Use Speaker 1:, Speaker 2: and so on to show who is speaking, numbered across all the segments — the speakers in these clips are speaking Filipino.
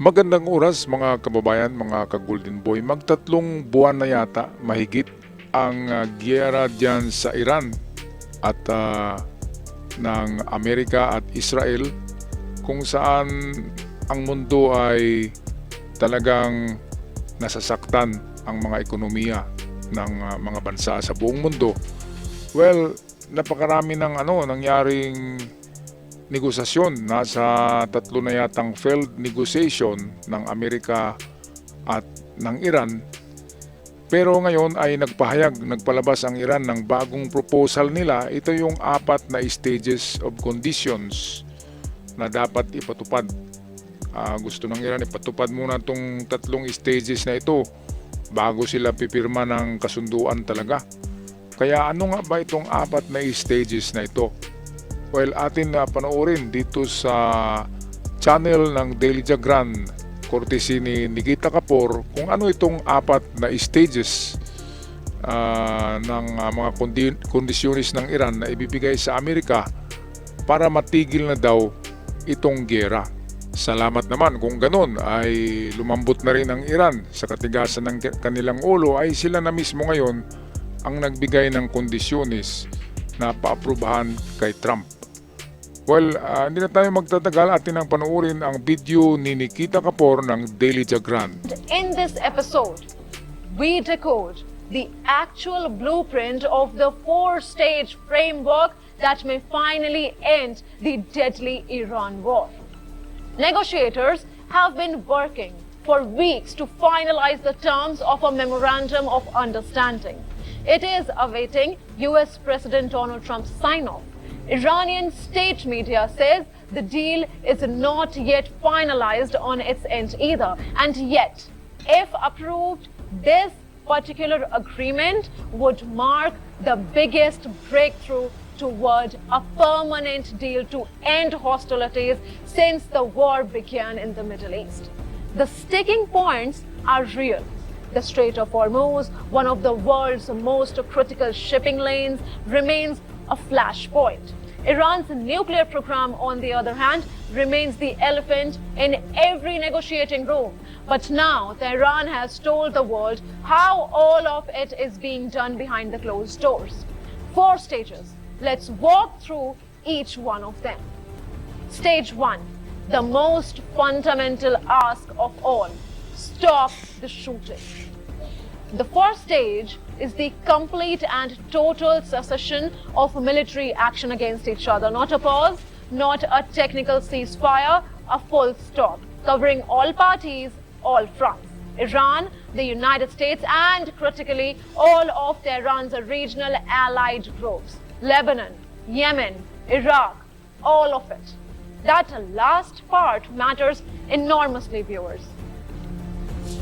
Speaker 1: Magandang oras mga kababayan, mga ka-Golden Boy. Magtatlong buwan na yata mahigit ang giyera dyan sa Iran at ng Amerika at Israel, kung saan ang mundo ay talagang nasasaktan ang mga ekonomiya ng mga bansa sa buong mundo. Well, napakarami ng nangyaring negosasyon. Nasa 3 na yatang failed negotiation ng Amerika at ng Iran. Pero ngayon ay nagpalabas ang Iran ng bagong proposal nila. Ito yung 4 na stages of conditions na dapat ipatupad. Gusto ng Iran ipatupad muna itong 3 stages na ito bago sila pipirma ng kasunduan talaga. Kaya ano nga ba itong 4 na stages na ito? Well, atin na panoorin dito sa channel ng Daily Jagran, courtesy ni Nikita Kapor, kung ano itong 4 na stages ng mga kondisyonis ng Iran na ibibigay sa Amerika para matigil na daw itong giyera. Salamat naman kung ganun ay lumambot na rin ang Iran sa katigasan ng kanilang ulo, ay sila na mismo ngayon ang nagbigay ng kondisyonis na paaprubahan kay Trump. Well, hindi na tayo magtatagal, atin ang panoorin ang video ni Nikita Kapor ng Daily Jagran.
Speaker 2: In this episode, we decode the actual blueprint of the 4-stage framework that may finally end the deadly Iran war. Negotiators have been working for weeks to finalize the terms of a memorandum of understanding. It is awaiting US President Donald Trump's sign-off. Iranian state media says the deal is not yet finalized on its end either. And yet, if approved, this particular agreement would mark the biggest breakthrough toward a permanent deal to end hostilities since the war began in the Middle East. The sticking points are real. The Strait of Hormuz, one of the world's most critical shipping lanes, remains a flashpoint. Iran's nuclear program, on the other hand, remains the elephant in every negotiating room. But now, Tehran has told the world how all of it is being done behind the closed doors. 4 stages. Let's walk through each one of them. Stage 1, the most fundamental ask of all: stop the shooting. The first stage is the complete and total cessation of military action against each other. Not a pause, not a technical ceasefire, a full stop, covering all parties, all fronts. Iran, the United States, and critically, all of Tehran's regional allied groups. Lebanon, Yemen, Iraq, all of it. That last part matters enormously, viewers,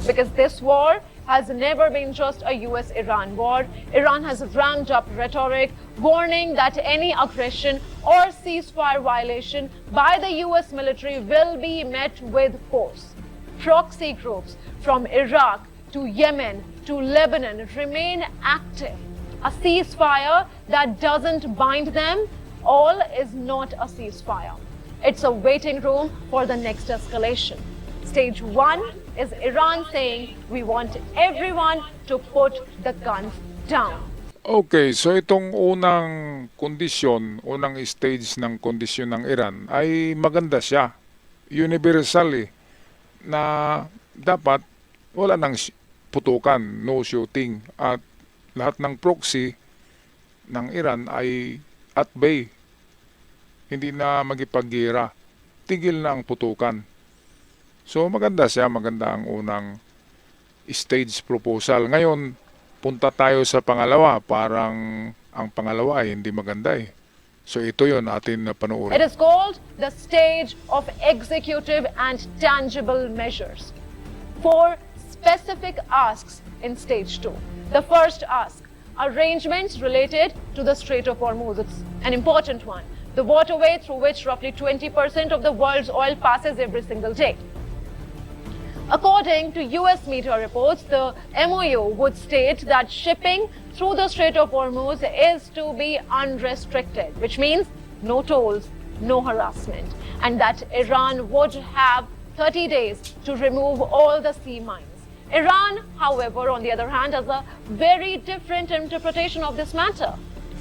Speaker 2: because this war has never been just a US-Iran war. Iran has ramped up rhetoric, warning that any aggression or ceasefire violation by the US military will be met with force. Proxy groups from Iraq to Yemen to Lebanon remain active. A ceasefire that doesn't bind them all is not a ceasefire. It's a waiting room for the next escalation. Stage 1 is Iran saying we want everyone to put the guns down.
Speaker 1: Okay, so itong unang stage ng kondisyon ng Iran ay maganda siya. Universal na dapat wala nang putukan, no shooting, at lahat ng proxy ng Iran ay at bay. Hindi na magipaggira. Tigil na ang putukan. So maganda siya, maganda ang unang stage proposal. Ngayon, punta tayo sa pangalawa. Parang ang pangalawa ay hindi maganda eh. So ito yun atin na panoorin.
Speaker 2: It is called the stage of executive and tangible measures. 4 specific asks in stage 2. The first ask, arrangements related to the Strait of Hormuz. It's an important one. The waterway through which roughly 20% of the world's oil passes every single day. According to US media reports, the MOU would state that shipping through the Strait of Hormuz is to be unrestricted, which means no tolls, no harassment, and that Iran would have 30 days to remove all the sea mines. Iran, however, on the other hand, has a very different interpretation of this matter.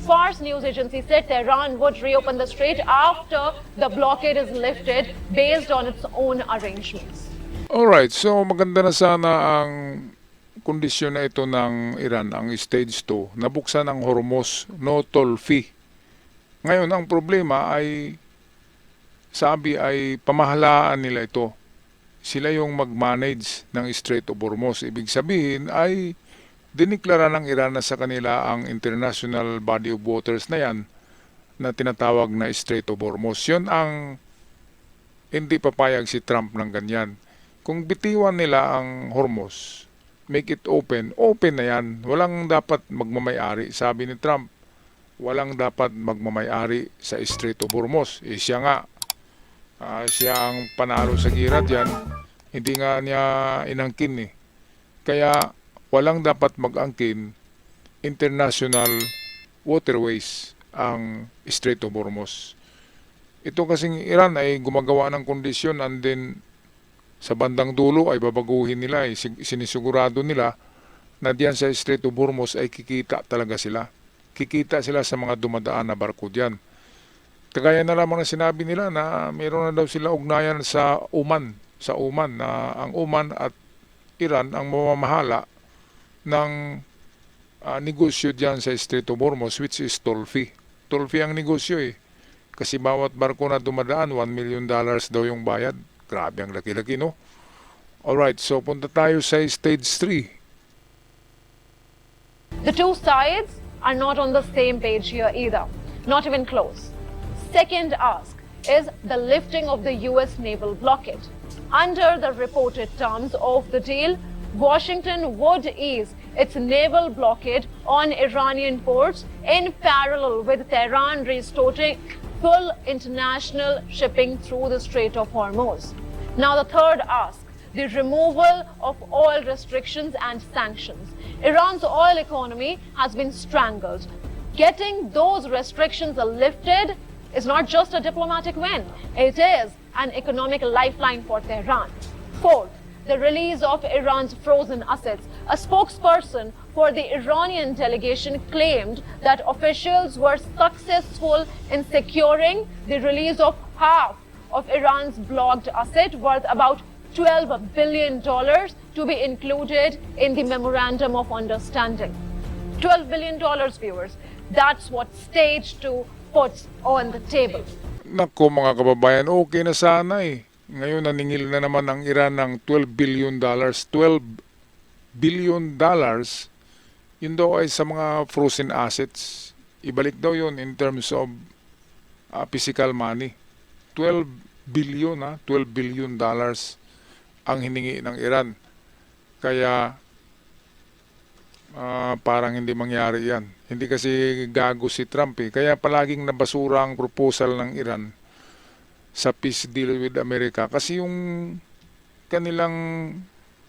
Speaker 2: Fars news agency said Tehran would reopen the strait after the blockade is lifted based on its own arrangements.
Speaker 1: Alright, so maganda na sana ang kondisyon na ito ng Iran, ang stage 2, nabuksan ang Hormuz, no toll fee. Ngayon, ang problema ay, sabi ay pamahalaan nila ito. Sila yung mag-manage ng Strait of Hormuz. Ibig sabihin ay diniklara ng Iran na sa kanila ang international body of waters na yan na tinatawag na Strait of Hormuz. Yun ang hindi papayag si Trump ng ganyan. Kung bitiwan nila ang Hormuz, make it open, open na yan. Walang dapat magmamayari. Sabi ni Trump, walang dapat magmamayari sa Strait of Hormuz. Siya nga, siya ang panalo sa gira dyan. Hindi nga niya inangkin eh. Kaya walang dapat mag-angkin international waterways ang Strait of Hormuz. Ito kasing Iran ay gumagawa ng kondisyon and then sa bandang dulo ay babaguhin nila. Sinisigurado nila na diyan sa Strait of Hormuz ay kikita talaga sila. Kikita sila sa mga dumadaan na barko diyan. Kagaya na lamang na sinabi nila na mayroon na daw sila ugnayan sa Oman. Sa Oman na ang Oman at Iran ang mamamahala ng negosyo diyan sa Strait of Hormuz, which is toll fee. Toll fee ang negosyo eh. Kasi bawat barko na dumadaan, $1 million daw yung bayad. Grabe ang laki-laki, no? Alright, so punta tayo sa stage 3.
Speaker 2: The two sides are not on the same page here either, not even close. Second ask is the lifting of the US naval blockade. Under the reported terms of the deal, Washington would ease its naval blockade on Iranian ports in parallel with Tehran restoring full international shipping through the Strait of Hormuz. Now the third ask, the removal of oil restrictions and sanctions. Iran's oil economy has been strangled. Getting those restrictions lifted is not just a diplomatic win, it is an economic lifeline for Tehran. Fourth, the release of Iran's frozen assets. A spokesperson for the Iranian delegation claimed that officials were successful in securing the release of half of Iran's blocked asset worth about $12 billion to be included in the Memorandum of Understanding. $12 billion, viewers. That's what stage 2 puts on the table.
Speaker 1: Nako mga kababayan, okay na sana eh. Ngayon naningil na naman ang Iran ng $12 billion. $12 billion, yun daw ay sa mga frozen assets. Ibalik daw yun in terms of physical money. 12 billion $12 billion ang hiningi ng Iran. Kaya parang hindi mangyari yan. Hindi kasi gago si Trump eh. Kaya palaging nabasura ang proposal ng Iran sa peace deal with America. Kasi yung kanilang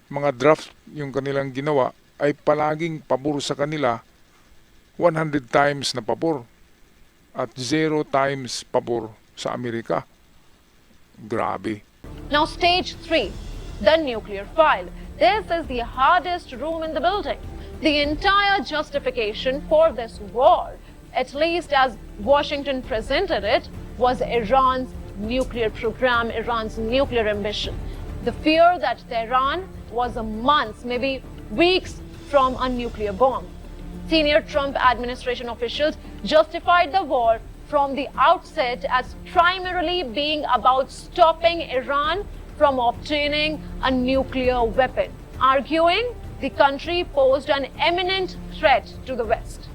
Speaker 1: mga draft, yung kanilang ginawa, ay palaging pabor sa kanila 100 times na pabor at 0 times pabor sa Amerika. Grabe.
Speaker 2: Now stage 3, the nuclear file. This is the hardest room in the building. The entire justification for this war, at least as Washington presented it, was Iran's nuclear program, Iran's nuclear ambition. The fear that Tehran was months, maybe weeks from a nuclear bomb. Senior Trump administration officials justified the war from the outset as primarily being about stopping Iran from obtaining a nuclear weapon, arguing the country posed an imminent threat to the West.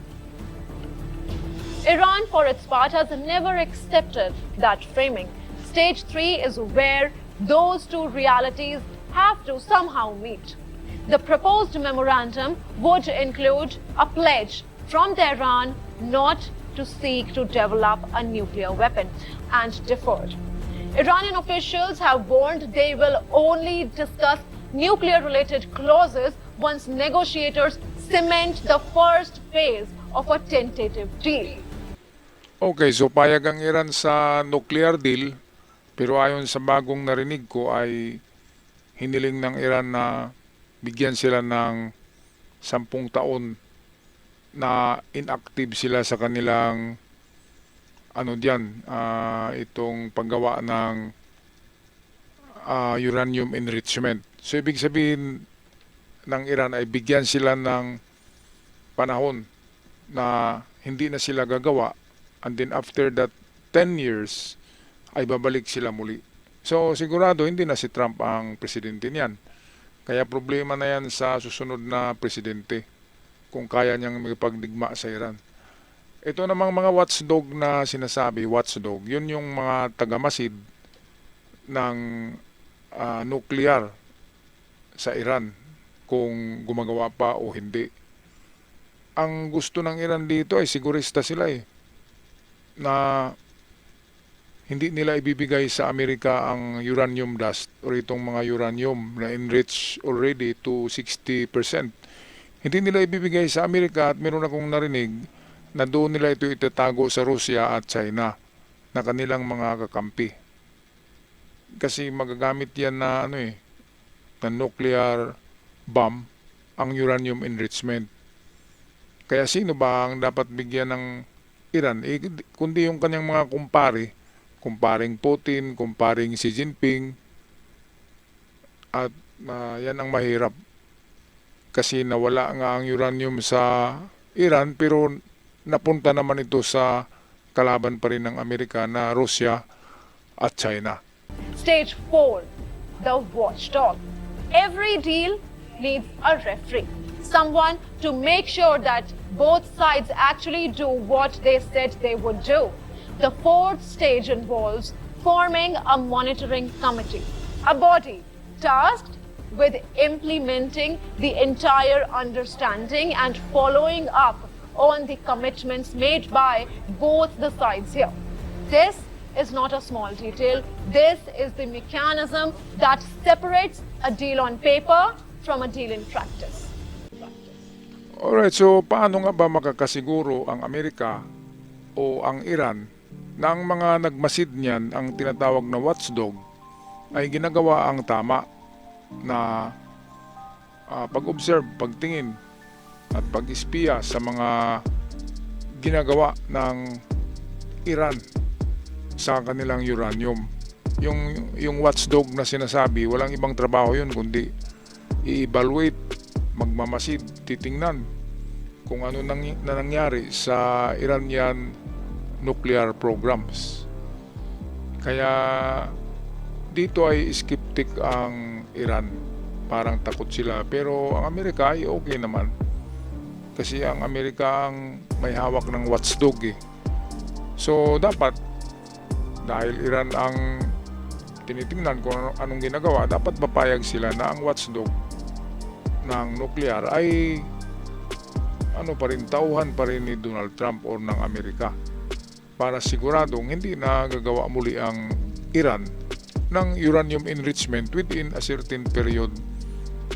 Speaker 2: Iran, for its part, has never accepted that framing. Stage 3 is where those two realities have to somehow meet. The proposed memorandum would include a pledge from Tehran not to seek to develop a nuclear weapon, and deferred. Iranian officials have warned they will only discuss nuclear-related clauses once negotiators cement the first phase of a tentative deal.
Speaker 1: Okay, so payag ang Iran sa nuclear deal, pero ayon sa bagong narinig ko ay hiniling ng Iran na bigyan sila ng 10 taon na inactive sila sa kanilang itong paggawa ng uranium enrichment. So ibig sabihin ng Iran ay bigyan sila ng panahon na hindi na sila gagawa, and then after that 10 years ay babalik sila muli. So sigurado hindi na si Trump ang presidente niyan. Kaya problema na yan sa susunod na presidente kung kaya niyang magpagdigma sa Iran. Ito namang mga watchdog na sinasabi, watchdog, yun yung mga tagamasid ng nuclear sa Iran kung gumagawa pa o hindi. Ang gusto ng Iran dito ay sigurista sila na hindi nila ibibigay sa Amerika ang uranium dust o itong mga uranium na enriched already to 60%. Hindi nila ibibigay sa Amerika, at meron akong narinig na doon nila ito itatago sa Russia at China na kanilang mga kakampi. Kasi magagamit yan na na nuclear bomb ang uranium enrichment. Kaya sino ba ang dapat bigyan ng Iran? Kundi yung kanyang mga kumparing Putin, kumparing Xi Jinping, at yan ang mahirap. Kasi nawala nga ang uranium sa Iran, pero napunta naman ito sa kalaban pa rin ng Amerika na Russia at China.
Speaker 2: Stage 4, the watchdog. Every deal needs a referee. Someone to make sure that both sides actually do what they said they would do. The fourth stage involves forming a monitoring committee, a body tasked with implementing the entire understanding and following up on the commitments made by both the sides here. This is not a small detail. This is the mechanism that separates a deal on paper from a deal in practice.
Speaker 1: Alright, so paano nga ba makakasiguro ang Amerika o ang Iran na ang mga nagmasid niyan, ang tinatawag na watchdog, ay ginagawa ang tama na pag-observe, pagtingin at pag-espiya sa mga ginagawa ng Iran sa kanilang uranium. Yung watchdog na sinasabi, walang ibang trabaho yun kundi i-evaluate, magmamasid, titingnan kung ano na nangyari sa Iranian nuclear programs. Kaya dito ay skeptic ang Iran, parang takot sila, pero ang Amerika ay okay naman kasi ang Amerika ang may hawak ng watchdog So dapat, dahil Iran ang tinitingnan kung anong ginagawa, dapat papayag sila na ang watchdog ng nuclear ay tauhan pa rin ni Donald Trump o ng Amerika, para siguradong hindi na gagawa muli ang Iran ng uranium enrichment within a certain period.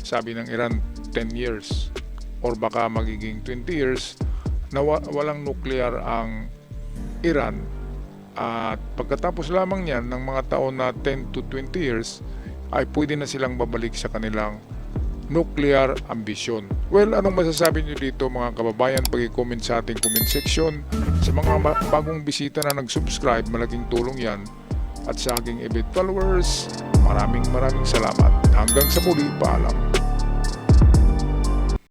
Speaker 1: Sabi ng Iran 10 years or baka magiging 20 years na walang nuclear ang Iran, at pagkatapos lamang niyan ng mga taon na 10 to 20 years ay pwede na silang babalik sa kanilang nuclear ambition. Well, anong masasabi niyo dito mga kababayan? Pag-comment sa ating comment section. Sa mga bagong bisita na nag-subscribe, malaking tulong yan. At sa aking EBET followers, maraming salamat. Hanggang sa muli, paalam.